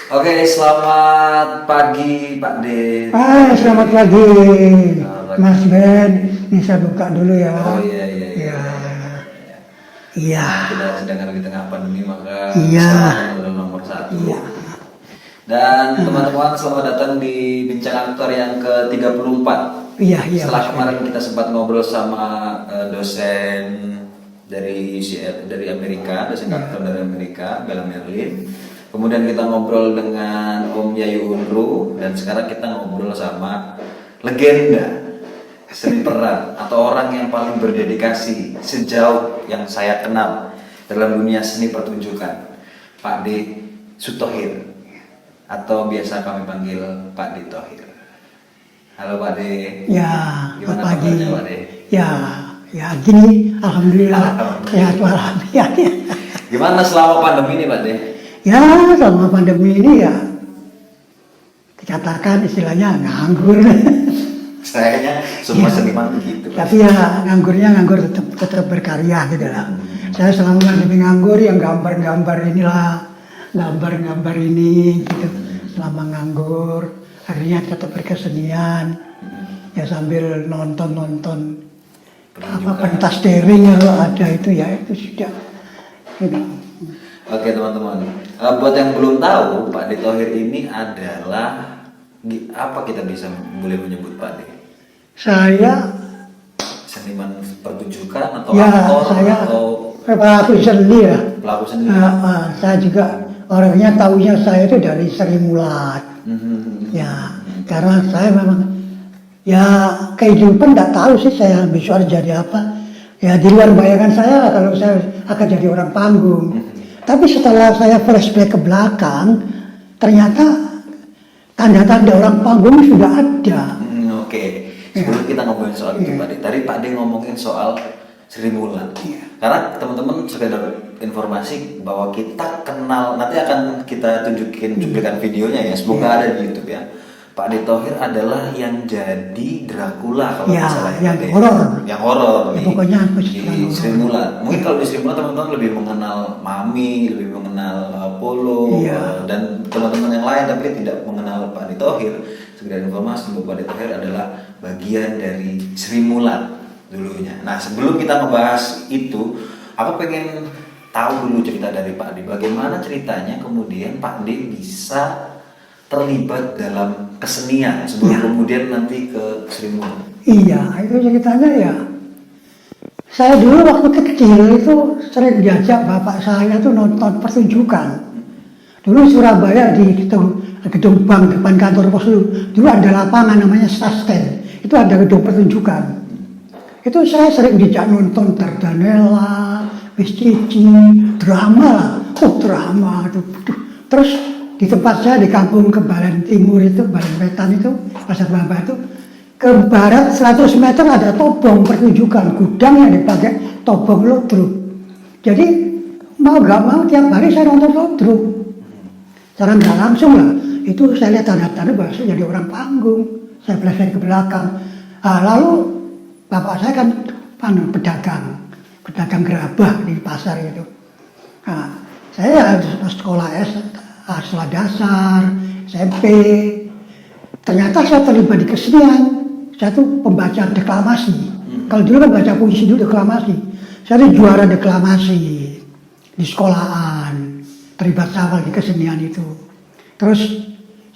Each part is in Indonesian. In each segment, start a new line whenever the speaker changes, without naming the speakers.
Oke, selamat pagi Pak De.
Selamat pagi, Mas Ben. Ini saya buka dulu ya.
Oh iya.
Ya. Iya.
Kita sedang di tengah pandemi, maka
Iya.
keselamatan adalah nomor satu.
Iya.
Dan teman-teman, selamat datang di Bincang Aktor yang ke-34.
Iya.
Setelah
Mas
kemarin
Ben.
kita sempat ngobrol sama dosen dari Amerika, dosen aktor dari Amerika, Bella Merlin. Kemudian kita ngobrol dengan Om Yayu Unru, dan sekarang kita ngobrol sama legenda seni peran atau orang yang paling berdedikasi sejauh yang saya kenal dalam dunia seni pertunjukan, Pak D Sutohir, atau biasa kami panggil Pak D Thohir. Halo Pak D.
Ya,
Gimana
selamat pagi.
kabarnya Pak D?
Ya gini, alhamdulillah. Sehat walafiat.
Gimana selama pandemi ini Pak D?
Ya, selama pandemi ini ya dikatakan istilahnya nganggur.
Sayangnya semua
Ya.
seniman begitu.
Tapi ya nganggur tetap berkarya gitu lah. Saya selama pandemi nganggur yang gambar gambar ini gitu. Selama nganggur, akhirnya tetap berkesenian. Ya sambil nonton pentas daring kalau ada itu ya itu sudah. Gitu.
Oke teman-teman, buat yang belum tahu, Pak D Thohir ini adalah apa kita bisa boleh menyebut Pak D?
Saya
Seniman pertunjukan atau
ya
aktor
saya
atau
pelaku seni ya.
pelaku seni?
Saya juga orangnya taunya saya itu dari Sri Mulat. Ya, karena saya memang ya kehidupan nggak tahu sih saya besok jadi apa. Ya di luar bayangan saya kalau saya akan jadi orang panggung. Tapi setelah saya flashback ke belakang, ternyata tanda-tanda orang panggung sudah ada.
Oke. Sebelum kita ngomongin soal itu Pak D, tadi Pak D ngomongin soal Sri Mulat. Karena teman-teman sekedar informasi bahwa kita kenal, nanti akan kita tunjukin cuplikan videonya ya, semoga ada di YouTube ya. Pak D Thohir adalah yang jadi Dracula kalau
Ya,
nggak salah
yang
Pak D.
horor.
Yang horor
Ya,
nih.
pokoknya aku
Di
suka horor.
Sri Mulat. Mungkin kalau di Sri Mulat teman-teman lebih mengenal Mami, lebih mengenal Apollo dan teman-teman yang lain, tapi tidak mengenal Pak D Thohir. Sekedar informasi bahwa Pak D Thohir adalah bagian dari Sri Mulat dulunya. Nah, sebelum kita ngebahas itu, aku pengen tahu dulu cerita dari Pak D. Bagaimana ceritanya kemudian Pak D bisa terlibat dalam kesenian sebelum kemudian nanti ke Sri Mulat?
Iya, itu ceritanya ya. Saya dulu waktu kecil itu sering diajak bapak saya tuh nonton pertunjukan. Dulu Surabaya di gedung bank depan kantor pos dulu ada lapangan namanya Stasten. Itu ada gedung pertunjukan. Itu saya sering dijak nonton Dardanella, Miss Cici, drama. Drama. Terus di tempat saya di kampung Kebalen Timur itu, Kebalen Wetan itu, Pasar Bamba itu, ke barat 100 meter ada tobong pertunjukan, gudang yang dipakai tobong lodruk. Jadi mau gak mau tiap hari saya nonton lodruk. Secara nggak langsung lah, itu saya lihat tanda-tanda bahwa saya jadi orang panggung. Saya flashback ke belakang. Lalu bapak saya kan pedagang gerabah di pasar itu. Saya sekolah sekolah dasar, SMP. Ternyata saya terlibat di kesenian. Saya tuh pembaca deklamasi. Kalau dulu kan baca puisi dulu deklamasi. Saya tuh juara deklamasi di sekolahan. Terlibat awal di kesenian itu. Terus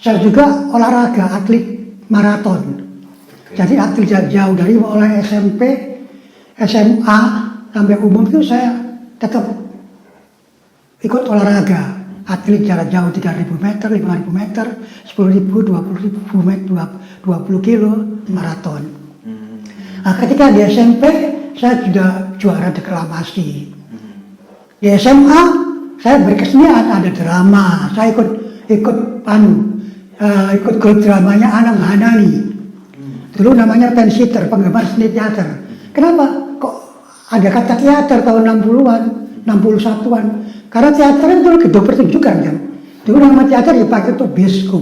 saya juga olahraga, atlet maraton. Jadi atlet jauh dari mulai SMP, SMA sampai umum itu saya tetap ikut olahraga. Atlet jarak jauh 3.000 meter, 5.000 meter, 10.000, 20.000 meter, 20 kilo maraton. Nah, ketika di SMP saya sudah juara deklamasi. Di SMA saya berkesenian, ada drama. Saya ikut grup dramanya Anang Hanani. Dulu namanya Pensiter, penggemar seni teater. Kenapa? Kok ada kata teater tahun 60-an, 61-an? Karena teater itu gedung pertunjukan kan. Dulu nama teater dipakai untuk bioskop.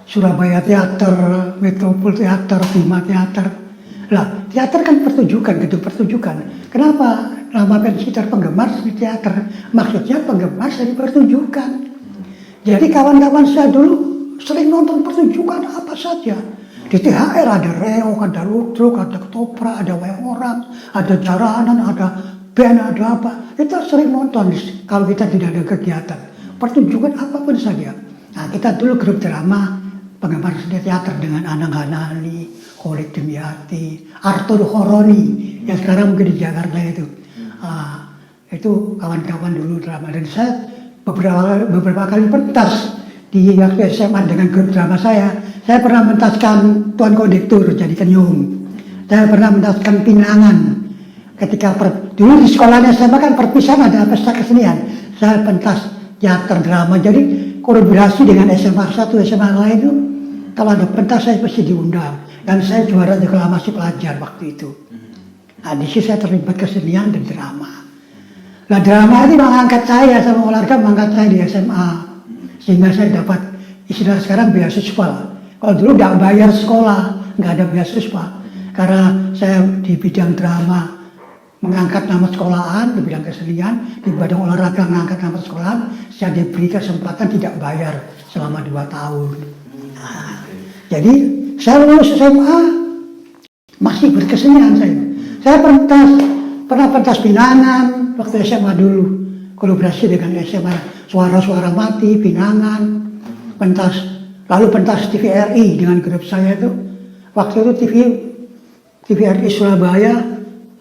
Surabaya Teater, Metropol Teater, Bima Teater. Lah, teater kan pertunjukan, gedung pertunjukan. Kenapa nama Pensiter penggemar seni teater? Maksudnya penggemar seni pertunjukan. Jadi kawan-kawan saya dulu sering nonton pertunjukan apa saja. Di THR ada reok, ada ludruk, ada ketoprak, ada wayang orang, ada jaranan, ada band, ada apa. Kita sering nonton kalau kita tidak ada kegiatan. Pertunjukan apapun saja. Nah, kita dulu grup drama, penggemar seni teater dengan Anang Hanani, Kholik Dimyati, Arthur Horoni, yang sekarang mungkin di Jakarta itu. Itu kawan-kawan dulu drama. Dan saya beberapa kali pentas di waktu SMA dengan grup drama saya. Saya pernah mentaskan Tuan Kondektur jadi Kenyum. Saya pernah mentaskan Pinangan. Ketika dulu di sekolahnya SMA kan perpisahan ada pesta kesenian. Saya pentas teater drama. Jadi kolaborasi dengan SMA 1, SMA lain itu kalau ada pentas saya pasti diundang. Dan saya juara deklamasi pelajar waktu itu. Nah, di situ saya terlibat kesenian dan drama. Nah, drama ini mengangkat saya sama olahraga, mengangkat saya di SMA. Sehingga saya dapat istilah sekarang beasiswa. Kalau dulu nggak bayar sekolah, nggak ada beasiswa. Karena saya di bidang drama mengangkat nama sekolahan, di bidang kesenian, di bidang olahraga mengangkat nama sekolahan, saya diberi kesempatan tidak bayar selama 2 tahun. Nah, jadi saya lulus SMA masih berkesenian saya. Saya pernah pentas Pinangan waktu SMA dulu, kolaborasi dengan SMA Suara-Suara Mati, Pinangan, lalu pentas TVRI dengan grup saya itu. Waktu itu TVRI Surabaya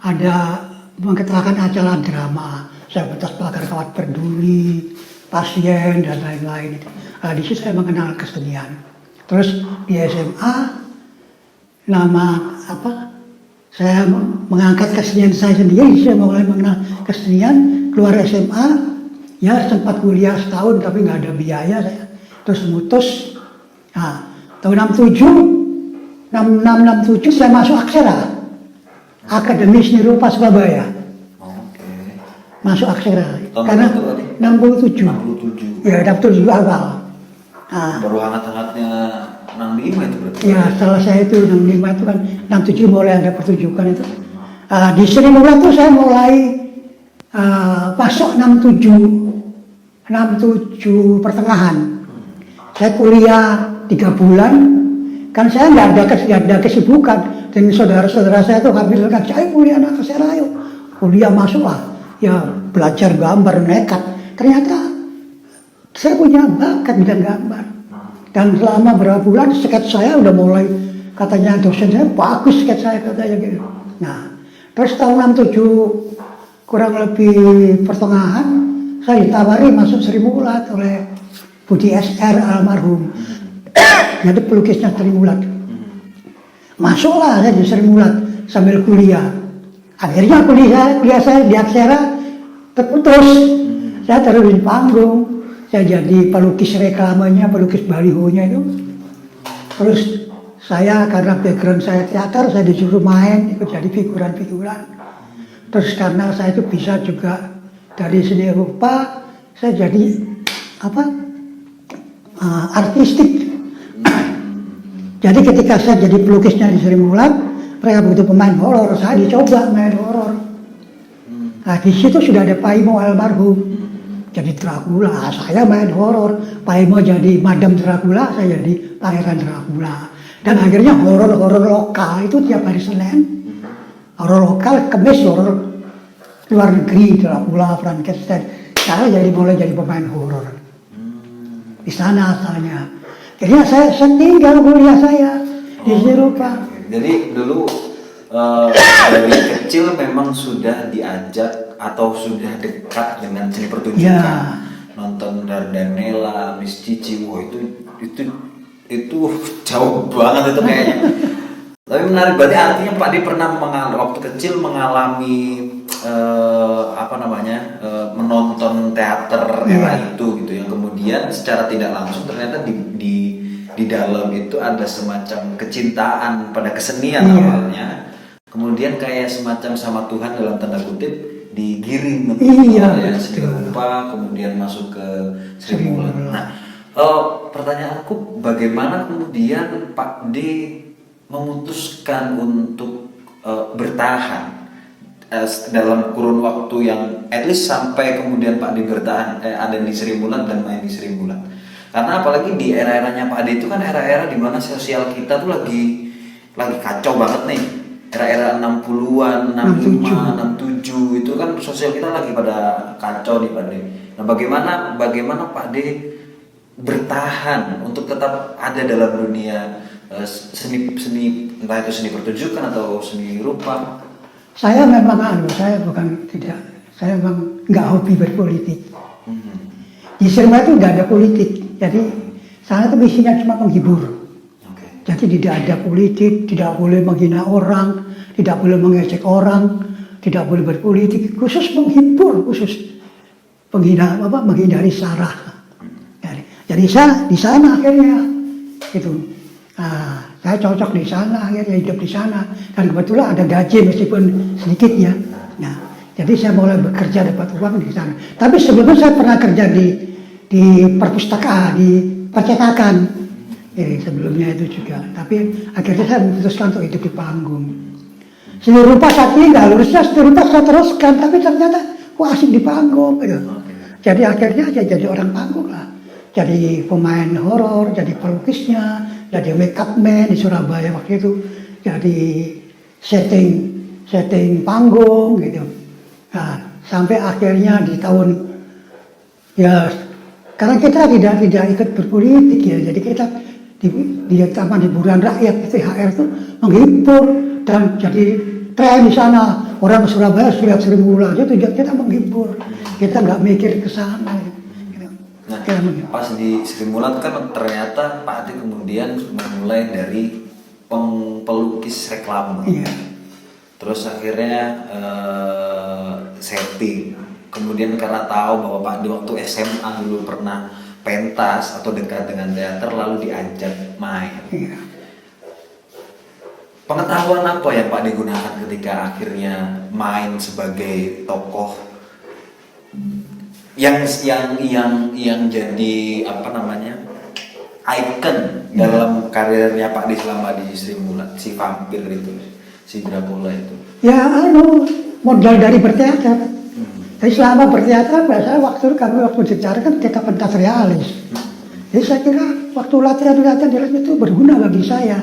ada mengketalkan acara drama. Saya pentas Pagar Kawat Peduli, Pasien dan lain-lain. Nah, di situ saya mengenal kesenian. Terus di SMA saya mengangkat kesenian saya sendiri. Saya mulai mengenal kesenian. Keluar SMA, ya sempat kuliah setahun tapi nggak ada biaya saya. Terus mutus. Nah, tahun 66 saya masuk Aksara, Akademi Seni Rupa Surabaya. Masuk Aksara. Karena 67. Ya, 67 awal. Nah,
baru hangat-hangatnya 65 itu berarti?
Ya, setelah saya itu 65 itu kan 67 mulai ada pertunjukan itu. Di Sri Mulat itu saya mulai masuk 67 pertengahan. Saya kuliah 3 bulan, kan saya nggak ada kesibukan. Dan saudara-saudara saya itu hampir kan saya kuliah anak saya ayo kuliah masuklah. Ya belajar gambar nekat. Ternyata saya punya bakat bidang gambar. Dan selama berapa bulan sketsa saya udah mulai, katanya dosen saya bagus sketsa saya katanya gitu. Nah, terus tahun 67 kurang lebih pertengahan saya ditawari masuk Sri Mulat oleh Budi SR almarhum. Jadi pelukisnya Sri Mulat. Masuklah saya di Sri Mulat sambil kuliah. Akhirnya kuliah saya di Aksara terputus. Saya terus di panggung. Saya jadi pelukis reklamenya, pelukis balihonya itu. Terus saya karena background saya teater, saya disuruh main, ikut jadi figuran-figuran. Terus karena saya itu bisa juga dari seni rupa, saya jadi artistik. Jadi ketika saya jadi pelukisnya di Sri Mulat, mereka butuh pemain horor, saya dicoba main horor. Nah, di situ sudah ada Pak Imo almarhum. Jadi Dracula, saya main horor. Pak Imo jadi Madam Dracula, saya jadi Pangeran Dracula. Dan akhirnya horor-horor lokal itu tiap hari Senin. Horor lokal, Kamis horor luar negeri, Dracula, Frankenstein. Saya mulai jadi pemain horor. Di sana asalnya. Jadi saya tinggal kuliah saya di Sirupa.
Jadi dulu dari kecil memang sudah diajak atau sudah dekat dengan seni pertunjukan,
Ya.
Nonton Dardanella, Miss Cici, wah itu jauh banget itu kayaknya. Tapi menarik, berarti artinya Pak Di pernah waktu kecil mengalami menonton teater era itu gitu, yang kemudian secara tidak langsung ternyata di dalam itu ada semacam kecintaan pada kesenian awalnya. Kemudian kayak semacam sama Tuhan dalam tanda kutip digiring Seni Rupa, kemudian masuk ke Sri Mulat. Nah, pertanyaanku bagaimana kemudian Pak D memutuskan untuk bertahan dalam kurun waktu yang at least sampai kemudian Pak D bertahan ada di Sri Mulat dan main di Sri Mulat. Karena apalagi di era-eranya Pak Ade itu kan era-era dimana sosial kita tuh lagi kacau banget nih. Era-era 60-an, 65, 67 itu kan sosial kita lagi pada kacau nih Pak Ade. Nah, bagaimana Pak Ade bertahan untuk tetap ada dalam dunia seni, entah itu seni pertunjukan atau seni rupa?
Saya memang saya memang nggak hobi berpolitik. Di Sirma itu nggak ada politik, jadi sana itu misinya cuma menghibur. Jadi tidak ada politik, tidak boleh menghina orang, tidak boleh mengejek orang, tidak boleh berpolitik, khusus menghibur, khusus menghindari sarah. Jadi saya di sana akhirnya itu, saya cocok di sana, akhirnya hidup di sana, dan kebetulan ada gaji meskipun sedikit ya. Nah, jadi saya mulai bekerja dapat uang di sana. Tapi sebelumnya saya pernah kerja di perpustakaan, di percetakan. Jadi sebelumnya itu juga. Tapi akhirnya saya memutuskan untuk hidup di panggung. Seni rupa saya tinggal, lurusnya seni rupa saya teruskan, tapi ternyata asik di panggung. Gitu. Jadi akhirnya jadi orang panggung lah. Jadi pemain horor, jadi pelukisnya, jadi make up man di Surabaya waktu itu. Jadi setting panggung gitu. Nah, sampai akhirnya di tahun ya karena kita tidak ikut berpolitik ya, jadi kita di Taman Hiburan Rakyat THR itu menghibur dan jadi tren di sana. Orang Surabaya lihat Sri Mulat itu kita menghibur, kita nggak mikir ke sana. Gitu.
Nah, pas di Sri Mulat kan ternyata Pak Ade kemudian memulai dari pelukis reklame.
Iya.
Terus akhirnya setting. Kemudian karena tahu bahwa Pak Ade waktu SMA dulu pernah pentas atau dekat dengan teater, lalu diajak main.
Iya.
Pengetahuan apa yang Pak Ade gunakan ketika akhirnya main sebagai tokoh yang jadi icon dalam karirnya Pak Ade selama di Sri Mulat, si vampir itu, si Dracula itu?
Ya modal dari berteater. Jadi selama berteater, biasanya waktu bicara kan kita pentas realis. Jadi saya kira waktu latihan itu berguna bagi saya.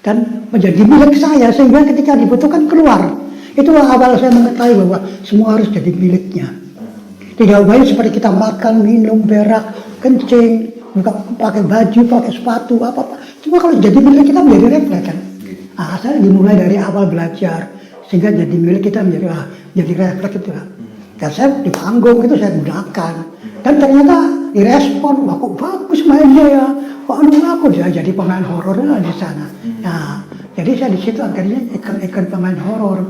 Dan menjadi milik saya, sehingga ketika dibutuhkan keluar. Itulah awal saya mengetahui bahwa semua harus jadi miliknya. Tidak baik seperti kita makan, minum, berak, kencing, pakai baju, pakai sepatu, apa-apa. Cuma kalau jadi milik kita menjadi refleks kan. Nah, saya dimulai dari awal belajar, sehingga jadi milik kita menjadi refleks itu kan. Dan saya di panggung itu saya gunakan. Dan ternyata direspon, wah kok bagus mainnya ya. Kok aku jadi pemain horor di sana. Nah, jadi saya di situ akhirnya ikon pemain horor.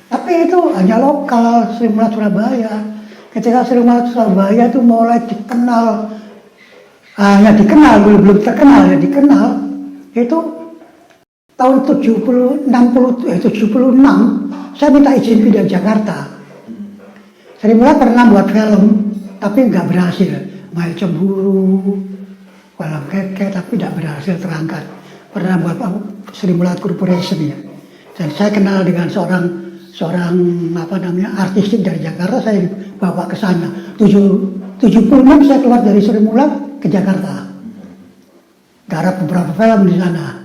Tapi itu hanya lokal, Sri Mulat Surabaya. Ketika Sri Mulat Surabaya itu mulai dikenal, belum terkenal ya dikenal. Itu tahun 76, saya minta izin pindah Jakarta. Sri Mulat pernah buat film, tapi nggak berhasil. Main Cemburu, Kolam Keke, tapi tidak berhasil terangkat. Pernah buat Sri Mulat Corporation ya. Dan saya kenal dengan seorang artistik dari Jakarta, saya bawa ke sana. 76 saya keluar dari Sri Mulat ke Jakarta. Garap beberapa film di sana.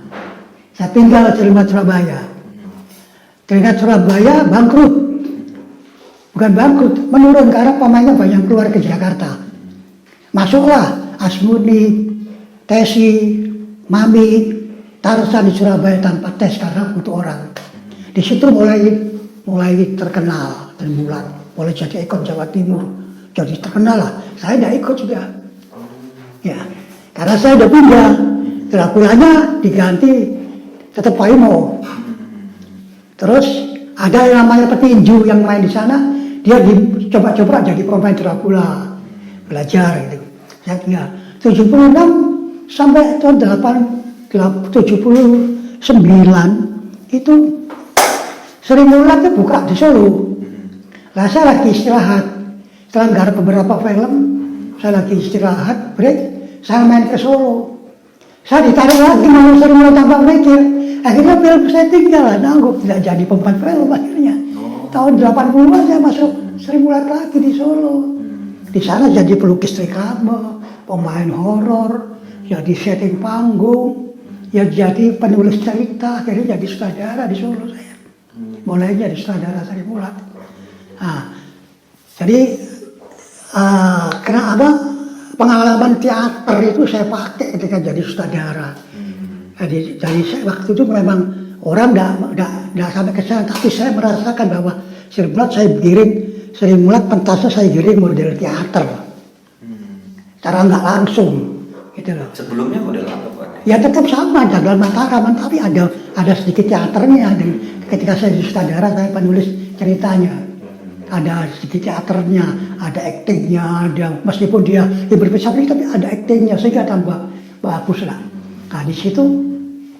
Saya tinggal di Sri Mulat Surabaya. Teringat Surabaya bangkrut. Bukan bangkrut, menurun karena pemainnya banyak keluar ke Jakarta. Masuklah Asmuni, Tesi, Mami, Tarsan di Surabaya tanpa tes karena butuh orang. Di situ mulai terkenal dan mulai jadi ikon Jawa Timur. Jadi terkenal lah. Saya tidak ikut juga. Ya, karena saya udah pindah. Dracula-nya diganti tetap Pak Imo. Terus ada yang namanya petinju yang main di sana. Dia coba-coba jadi pemain Dracula, belajar gitu. Saya tinggal 76 sampai tahun 79 itu Sri Mulat itu buka di Solo. Lah saya lagi istirahat, setelah garap beberapa film, saya lagi istirahat, break, saya main ke Solo. Saya ditarik lagi mau Sri Mulat tambah mikir, akhirnya film saya tinggal, nanggup tidak jadi pemain film akhirnya. Tahun 80-an saya masuk Sri Mulat lagi di Solo. Di sana jadi pelukis reklame, pemain horor, jadi setting panggung, ya jadi penulis cerita, akhirnya jadi sutradara di Solo saya. Mulai jadi sutradara dari Mulat. Nah, jadi kenapa pengalaman teater itu saya pakai ketika jadi sutradara. Jadi waktu itu memang orang tidak sampai ke sana, tapi saya merasakan bahwa Sri Mulat saya giring, Sri Mulat pentasnya saya giring model teater, cara nggak langsung, gitu loh.
Sebelumnya model apa Pak?
Ya tetap sama, Jagal Mataram, tapi ada sedikit teaternya. Dan ketika saya di sutradara, saya penulis ceritanya. Ada sedikit teaternya, ada aktingnya, meskipun dia berbesar tapi ada aktingnya sehingga tambah bagus lah. Nah di situ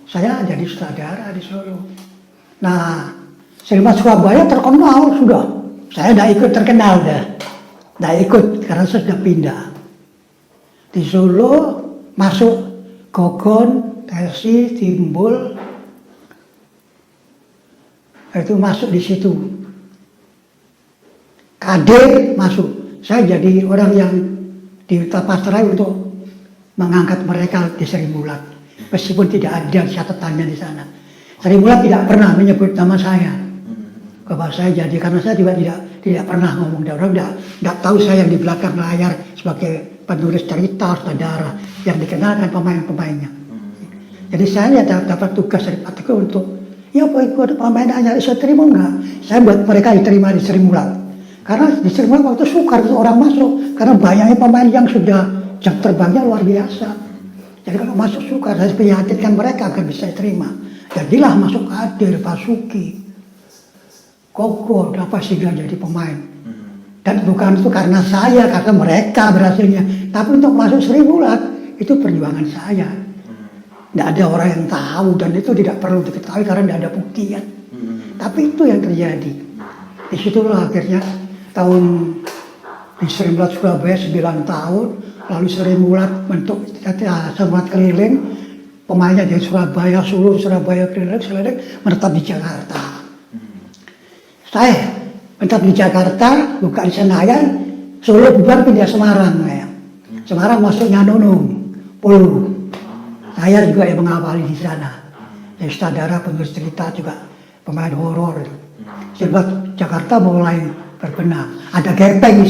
saya jadi sutradara di Solo. Nah, Sinema Surabaya terkenal sudah. Saya tidak ikut terkenal dah, tidak ikut karena saya sudah pindah. Di Solo masuk Gogon, Tesi, Timbul, itu masuk di situ. Kader masuk. Saya jadi orang yang dipasrai untuk mengangkat mereka di Sri Mulat. Meskipun tidak ada catatannya di sana. Sri Mulat tidak pernah menyebut nama saya. Bahwa saya jadi, karena saya juga tidak pernah ngomong. Orang tidak tahu saya yang di belakang layar sebagai penulis cerita, sutradara yang dikenalkan pemain-pemainnya. Jadi saya dapat tugas dari Pak Teguh untuk, ya Pak Teguh ada pemain hanya saya terima enggak? Saya buat mereka diterima di Sri Mulat. Karena di Sri Mulat waktu sukar orang masuk, karena banyaknya pemain yang sudah jam terbangnya luar biasa. Jadi kalau masuk sukar, saya prihatinkan mereka agar bisa terima. Jadilah masuk Kadir, Basuki, Koko, apa sehingga jadi pemain. Dan bukan itu karena saya, karena mereka berhasilnya. Tapi untuk masuk Sri Mulat, itu perjuangan saya. Tidak ada orang yang tahu dan itu tidak perlu diketahui karena tidak ada buktian. Tapi itu yang terjadi. Disitulah akhirnya tahun di Sri Mulat Surabaya 9 tahun, lalu Sri Mulat bentuk Sri Mulat keliling, pemainnya dari Surabaya, Solo, Surabaya keliling, menetap di Jakarta. Saya menetap di Jakarta, buka di Senayan, Solo bubar pindah Semarang. Ya. Semarang masuknya Nunung, Pulu. Saya juga yang mengawali di sana. Jadi sutradara, penulis cerita juga, pemain horor. Sebab Jakarta mulai berbenah. Ada gepeng di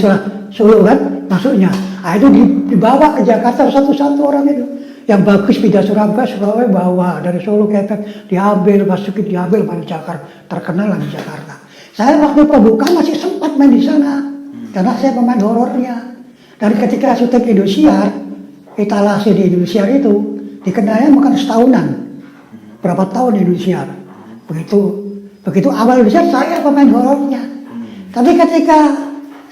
Solo kan, masuknya. Nah, itu dibawa ke Jakarta satu-satu orang itu. Yang bagus pindah Surabaya bawa. Dari Solo gepeng diambil, Basuki diambil, pada Jakarta. Terkenal di Jakarta. Saya waktu pembukaan masih sempat main di sana. Karena saya pemain horornya. Dan ketika syuting Indosiar, etalase di Indosiar itu, dikenalnya makan setahunan. Berapa tahun di Indosiar. Begitu awal Indosiar, saya pemain horornya. Tapi ketika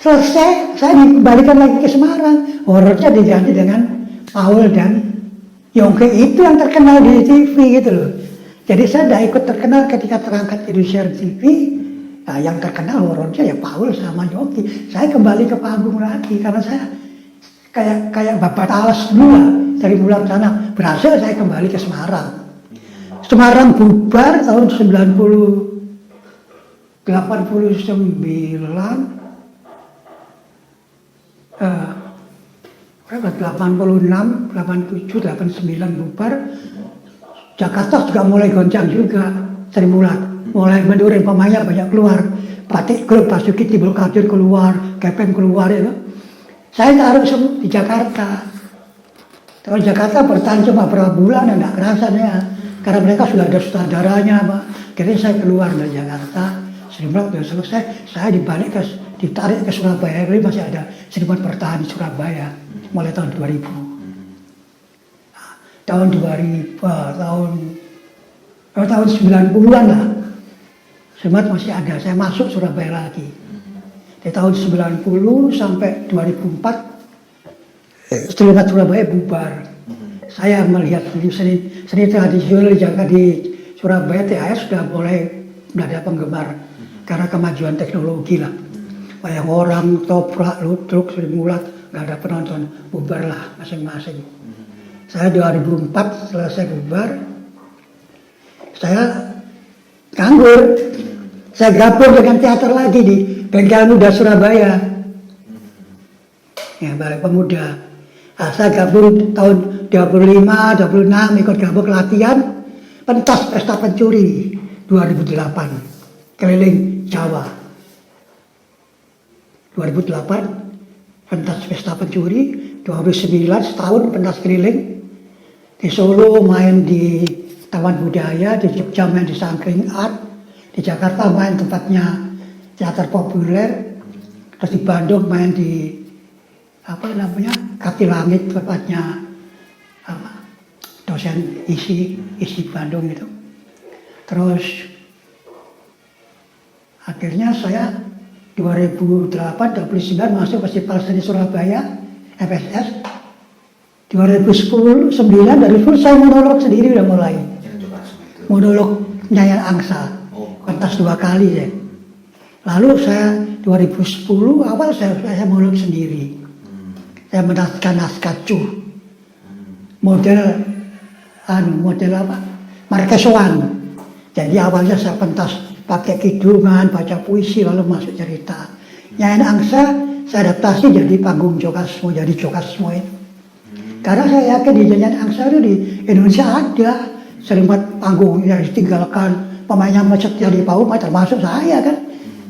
selesai, saya dikembalikan lagi ke Semarang. Horornya diganti dengan Paul dan Yongke, itu yang terkenal di TV gitu loh. Jadi saya tidak ikut terkenal ketika terangkat Indosiar TV. Nah, yang terkenal horornya ya Paul sama Yongke. Saya kembali ke panggung lagi karena saya kayak babat alas dulu lah. Dari mulai sana berhasil saya kembali ke Semarang. Semarang bubar tahun 89, 87 bubar. Jakarta juga mulai goncang juga, Sri Mulat. Mulai menurun pemainnya banyak keluar. Batik Grup, Basuki, Timbul Kadir keluar, Gepeng keluar itu. Saya taruh di Jakarta. Kalau Jakarta bertahan cuma berapa bulan dan tidak kerasa ya. Karena mereka sudah ada sutradaranya, Pak. Jadi saya keluar dari Jakarta. Sri Mulat sudah selesai, saya ditarik ke Surabaya. Jadi masih ada Sri Mulat bertahan di Surabaya mulai tahun 2000. Nah, tahun 90-an lah. Sri Mulat masih ada, saya masuk Surabaya lagi. Di tahun 90 sampai 2004, Sri Mulat Surabaya bubar. Saya melihat seni tradisional di Surabaya, THS sudah ada penggemar karena kemajuan teknologi lah. Banyak orang toprak, ludruk, Sri Mulat, nggak ada penonton, bubar lah masing-masing. Saya 2004 selesai bubar, saya nganggur. Saya gabung dengan teater lagi di Bengkel Muda Surabaya. Ya, Balai Pemuda. Nah, saya gabung tahun 25, 26 ikut gabung latihan pentas pesta pencuri 2008 keliling Jawa. 2008 pentas pesta pencuri, 2009 setahun pentas keliling di Solo main di Taman Budaya, di Jogja main di Sangkring Art, di Jakarta main tempatnya teater populer, terus di Bandung main di Kaki Langit tempatnya dosen isi Bandung itu. Terus akhirnya saya 2008-2009 masuk Festival Seni Surabaya FSS. 2010-9 dari full saya monolog sendiri udah mulai. Monolog Nyayan Angsa, pentas 2 kali ya. Lalu saya 2010 awal saya monolog sendiri. Saya menaskan naskah Cuh. Model apa? Markesoan. Jadi awalnya saya pentas pakai kidungan, baca puisi, lalu masuk cerita. Nyayan Angsa saya adaptasi jadi panggung Jokasmo, jadi Jokasmo itu. Karena saya yakin di Nyayan Angsa itu di Indonesia ada selimut panggung yang ditinggalkan, pemainnya setia di panggung, termasuk saya kan,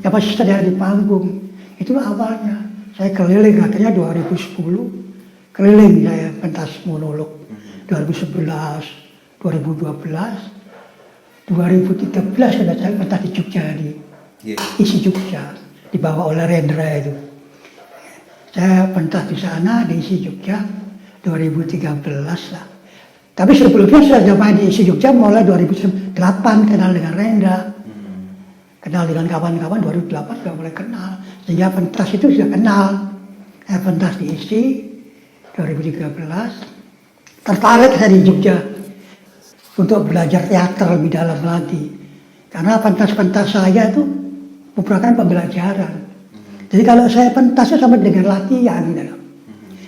yang masih setia di panggung. Itulah awalnya. Saya keliling, akhirnya 2010 keliling saya pentas monolog. 2011, 2012, 2013 sudah saya pentas di Jogja di isi Jogja, dibawa oleh Rendra itu. Saya pentas di sana di isi Jogja 2013 lah. Tapi sebelumnya saya main di isi Jogja mulai 2008 kenal dengan Rendra. Kenal dengan kawan-kawan 2008 sudah mulai kenal. Sehingga pentas itu sudah kenal. Saya pentas di isi 2013. Tertarik saya di Jogja untuk belajar teater lebih dalam lagi. Karena pentas-pentas saya itu merupakan pembelajaran. Jadi kalau saya pentas itu sama dengan latihan. Gitu.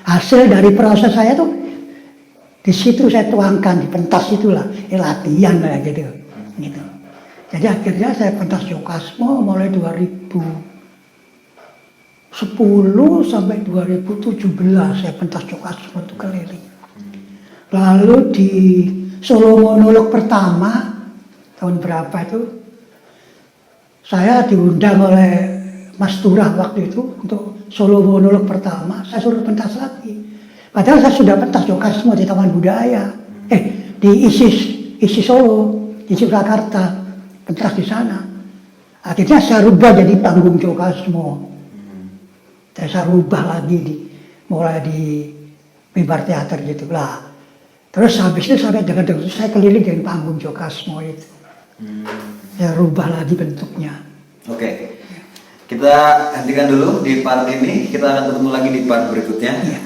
Hasil dari proses saya tuh di situ saya tuangkan di pentas itulah, latihan lah gitu. Jadi akhirnya saya pentas Jokasmo mulai 2010 sampai 2017 saya pentas Jokasmo itu keliling. Lalu di Solo monolog pertama tahun berapa itu saya diundang oleh Mas Turah waktu itu untuk Solo monolog pertama, saya suruh pentas lagi. Padahal saya sudah pentas Jokasmo di Taman Budaya, di isi Solo, di Surakarta. Pentas di sana. Akhirnya saya rubah jadi panggung Jokasmo. Saya rubah lagi mulai di mimbar teater gitu lah. Terus habis itu sampai dengan saya keliling dari panggung Jokasmo itu. Saya rubah lagi bentuknya.
Oke. Kita hentikan dulu di part ini. Kita akan ketemu lagi di part berikutnya.
Ya.